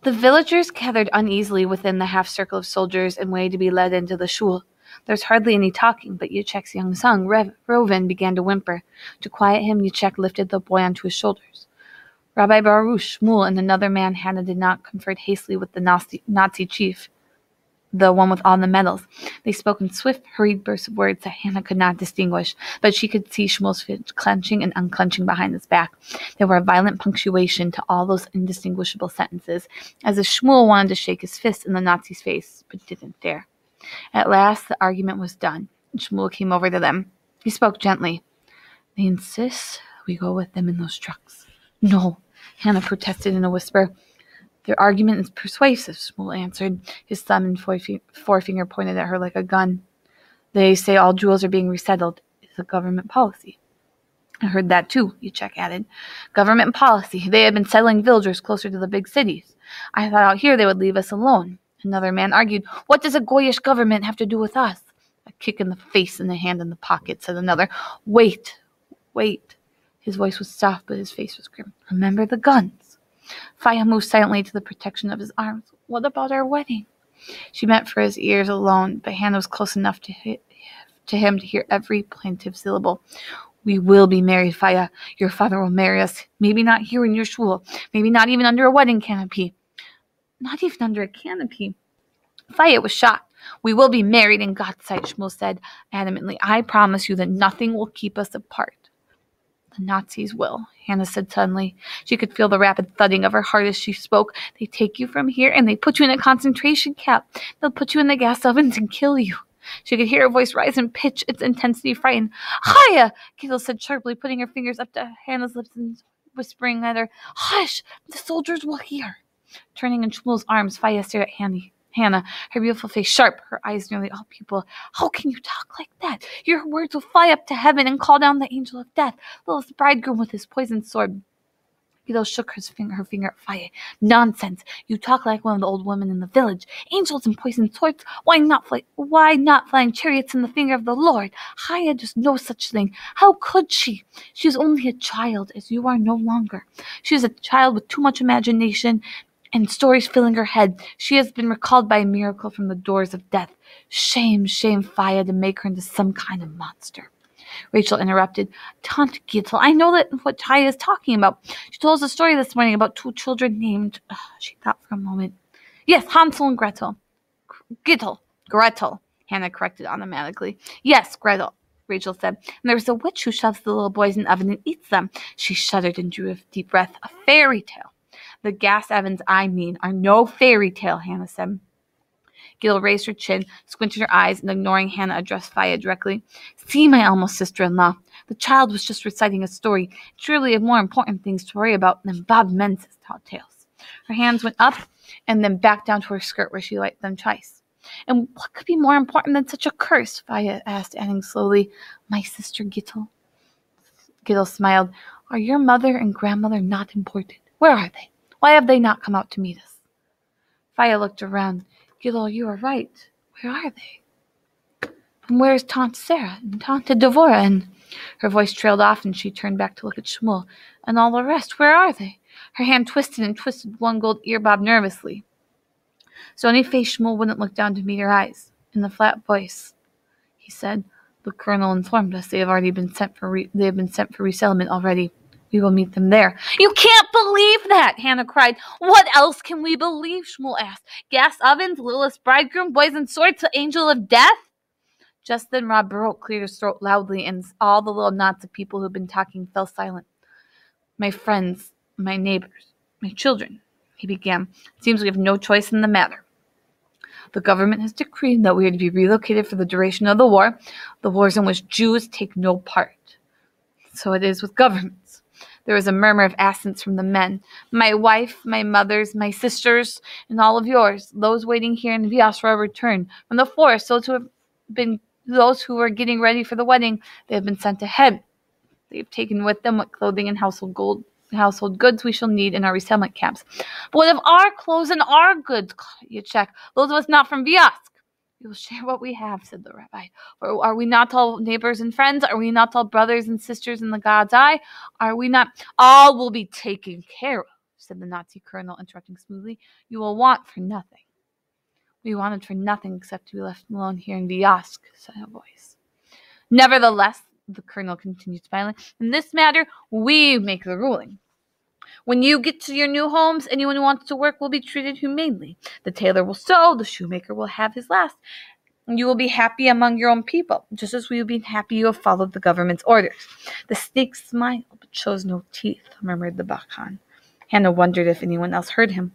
The villagers gathered uneasily within the half-circle of soldiers and waited to be led into the shul. There was hardly any talking, but Yitzchak's young son, Reuven, began to whimper. To quiet him, Yitzchak lifted the boy onto his shoulders. Rabbi Baruch, Shmuel, and another man Hannah did not conferred hastily with the Nazi chief, the one with all the medals. They spoke in swift, hurried bursts of words that Hannah could not distinguish, but she could see Shmuel's fist clenching and unclenching behind his back. There were a violent punctuation to all those indistinguishable sentences, as if Shmuel wanted to shake his fist in the Nazi's face, but didn't dare. At last, the argument was done, and Shmuel came over to them. He spoke gently. They insist we go with them in those trucks. No, Hannah protested in a whisper. Their argument is persuasive, Shmuel answered, his thumb and forefinger pointed at her like a gun. They say all Jews are being resettled. It's a government policy. I heard that too, Yitzchak added. Government policy. They have been settling villagers closer to the big cities. I thought out here they would leave us alone. Another man argued, what does a Goyish government have to do with us? A kick in the face and a hand in the pocket, said another. Wait. His voice was soft, but his face was grim. Remember the guns. Faya moved silently to the protection of his arms. What about our wedding? She meant for his ears alone, but Hannah was close enough to him to hear every plaintive syllable. We will be married, Faya. Your father will marry us. Maybe not here in your shul. Maybe not even under a wedding canopy. Not even under a canopy. Faya was shocked. We will be married in God's sight, Shmuel said adamantly. I promise you that nothing will keep us apart. The Nazis will, Hannah said suddenly. She could feel the rapid thudding of her heart as she spoke. They take you from here and they put you in a concentration camp. They'll put you in the gas ovens and kill you. She could hear her voice rise in pitch, its intensity frightened. Chaya! Gittel said sharply, putting her fingers up to Hannah's lips and whispering at her. Hush! The soldiers will hear. Turning in Shmuel's arms, Faya stared at Hannah, her beautiful face sharp, her eyes nearly all pupil. How can you talk like that? Your words will fly up to heaven and call down the angel of death, the bridegroom with his poisoned sword. Gittel shook her finger at Faya. Nonsense! You talk like one of the old women in the village. Angels and poisoned swords. Why not flying chariots in the finger of the Lord? Chaya does no such thing. How could she? She is only a child, as you are no longer. She is a child with too much imagination and stories filling her head. She has been recalled by a miracle from the doors of death. Shame, Faya, to make her into some kind of monster. Rachel interrupted. Tante Gittel, I know that what Chaya is talking about. She told us a story this morning about two children named... She thought for a moment. Yes, Hansel and Gretel. Gretel, Hannah corrected automatically. Yes, Gretel, Rachel said. And there was a witch who shoves the little boys in the oven and eats them. She shuddered and drew a deep breath. A fairy tale. The gas ovens, I mean, are no fairy tale, Hannah said. Gittel raised her chin, squinted her eyes, and ignoring Hannah, addressed Faya directly. See, my almost sister-in-law. The child was just reciting a story. Surely have more important things to worry about than Bob Menzies tall tales. Her hands went up and then back down to her skirt where she lighted them twice. And what could be more important than such a curse? Faya asked, adding slowly, My sister Gittel. Gittel smiled. Are your mother and grandmother not important? Where are they? Why have they not come out to meet us? Faya looked around. Gittel, you are right. Where are they? And where is Tante Sarah and Tante Devora? And her voice trailed off and she turned back to look at Shmuel. And all the rest, where are they? Her hand twisted one gold ear bob nervously. Stony-faced Shmuel wouldn't look down to meet her eyes. In the flat voice, he said, the colonel informed us they have been sent for resettlement already. We will meet them there. You can't believe that, Hannah cried. What else can we believe, Shmuel asked. Gas ovens, littlest bridegroom, boys and swords, the angel of death? Just then Rob Baruch cleared his throat loudly, and all the little knots of people who had been talking fell silent. My friends, my neighbors, my children, he began. It seems we have no choice in the matter. The government has decreed that we are to be relocated for the duration of the wars in which Jews take no part. So it is with governments. There was a murmur of assents from the men. My wife, my mother's, my sisters, and all of yours, those waiting here in Vyasra return. From the forest, those who were getting ready for the wedding, they have been sent ahead. They have taken with them what clothing and household goods we shall need in our resettlement camps. But what of our clothes and our goods? Yitzchak, those of us not from Vysk. We will share what we have, said the rabbi. Or are we not all neighbors and friends? Are we not all brothers and sisters in the God's eye? Are we not? All will be taken care of, said the Nazi colonel, interrupting smoothly. "You will want for nothing." "We wanted for nothing except to be left alone here in Vyask," said a voice. "Nevertheless," the colonel continued smiling, "in this matter we make the ruling. When you get to your new homes, anyone who wants to work will be treated humanely. The tailor will sew, the shoemaker will have his last, and you will be happy among your own people, just as we have been happy you have followed the government's orders." The snake smiled, but shows no teeth, murmured the Bakhan. Hannah wondered if anyone else heard him.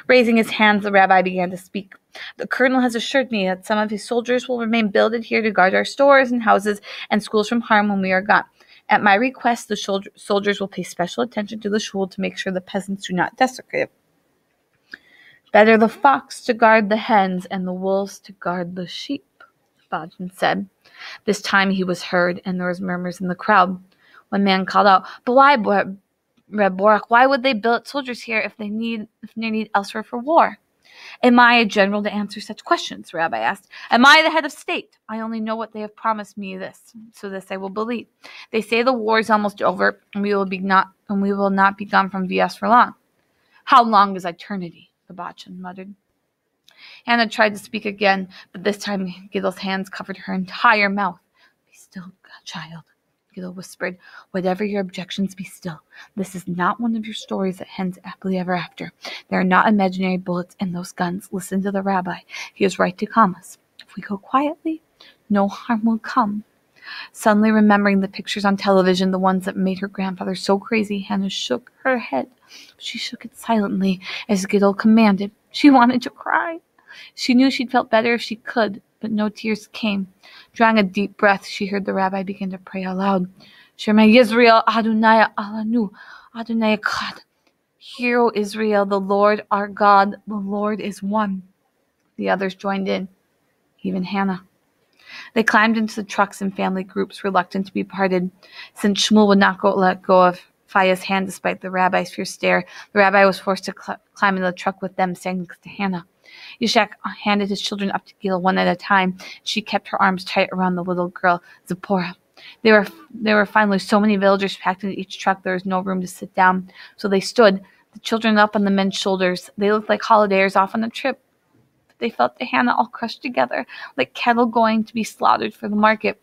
Raising his hands, the rabbi began to speak. "The colonel has assured me that some of his soldiers will remain billeted here to guard our stores and houses and schools from harm when we are gone. At my request, the soldiers will pay special attention to the shul to make sure the peasants do not desecrate it. Better the fox to guard the hens and the wolves to guard the sheep," Bajin said. This time he was heard, and there was murmurs in the crowd. One man called out, "But why, Reb Borak, why would they billet soldiers here if they need elsewhere for war?" "Am I a general to answer such questions?" the rabbi asked. "Am I the head of state? I only know what they have promised me, so this I will believe. They say the war is almost over, and we will not be gone from Vyas for long." "How long is eternity?" the Bachan muttered. Hannah tried to speak again, but this time Giddel's hands covered her entire mouth. "Be still, child," Giddel whispered. "Whatever your objections, be still. This is not one of your stories that ends happily ever after. There are not imaginary bullets in those guns. Listen to the rabbi. He is right to calm us. If we go quietly, no harm will come." Suddenly remembering the pictures on television, the ones that made her grandfather so crazy, Hannah shook her head. She shook it silently, as Giddel commanded. She wanted to cry. She knew she'd felt better if she could, but no tears came. Drawing a deep breath, she heard the rabbi begin to pray aloud. "Shema Yisrael, Adonai Alanu, Adonai Echad. Hear, O Israel, the Lord our God, the Lord is one." The others joined in, even Hannah. They climbed into the trucks in family groups, reluctant to be parted. Since Shmuel would not let go of Faya's hand despite the rabbi's fierce stare, the rabbi was forced to climb into the truck with them, standing next to Hannah. Yishak handed his children up to Gil one at a time. She kept her arms tight around the little girl, Zipporah. There were finally so many villagers packed into each truck there was no room to sit down. So they stood, the children up on the men's shoulders. They looked like holidayers off on a trip. But they felt to Hannah all crushed together, like cattle going to be slaughtered for the market.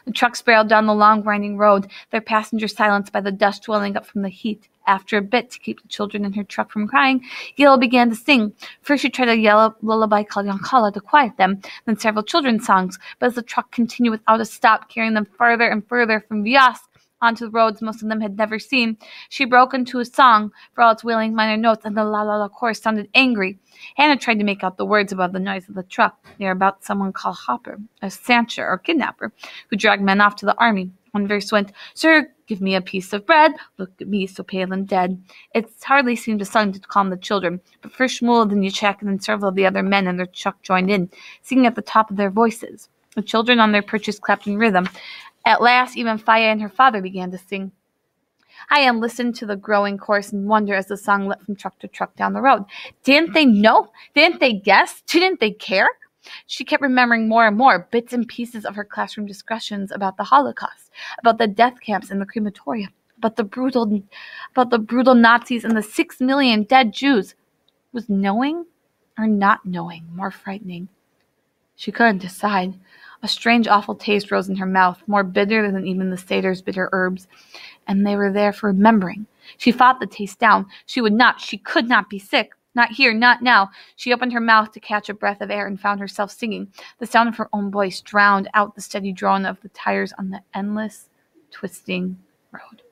The trucks barreled down the long, winding road, their passengers silenced by the dust welling up from the heat. After a bit, to keep the children in her truck from crying, Gil began to sing. First she tried a lullaby called Yankala to quiet them, then several children's songs, but as the truck continued without a stop, carrying them further and further from Vyas onto the roads most of them had never seen, she broke into a song for all its wailing minor notes, and the la-la-la chorus sounded angry. Hannah tried to make out the words above the noise of the truck. They were about someone called Hopper, a sancher or kidnapper, who dragged men off to the army. One verse went, "Sir, give me a piece of bread. Look at me, so pale and dead." It hardly seemed a song to calm the children, but first Shmuel, then Yishak, and then several of the other men in their truck joined in, singing at the top of their voices. The children on their perches clapped in rhythm. At last, even Faya and her father began to sing. Hayam listened to the growing chorus in wonder as the song leapt from truck to truck down the road. Didn't they know? Didn't they guess? Didn't they care? She kept remembering more and more bits and pieces of her classroom discussions about the Holocaust, about the death camps and the crematorium, about the brutal Nazis and the 6 million dead Jews. Was knowing or not knowing more frightening? She couldn't decide. A strange, awful taste rose in her mouth, more bitter than even the Seder's bitter herbs, and they were there for remembering. She fought the taste down. She could not be sick. Not here, not now. She opened her mouth to catch a breath of air and found herself singing. The sound of her own voice drowned out the steady drone of the tires on the endless, twisting road.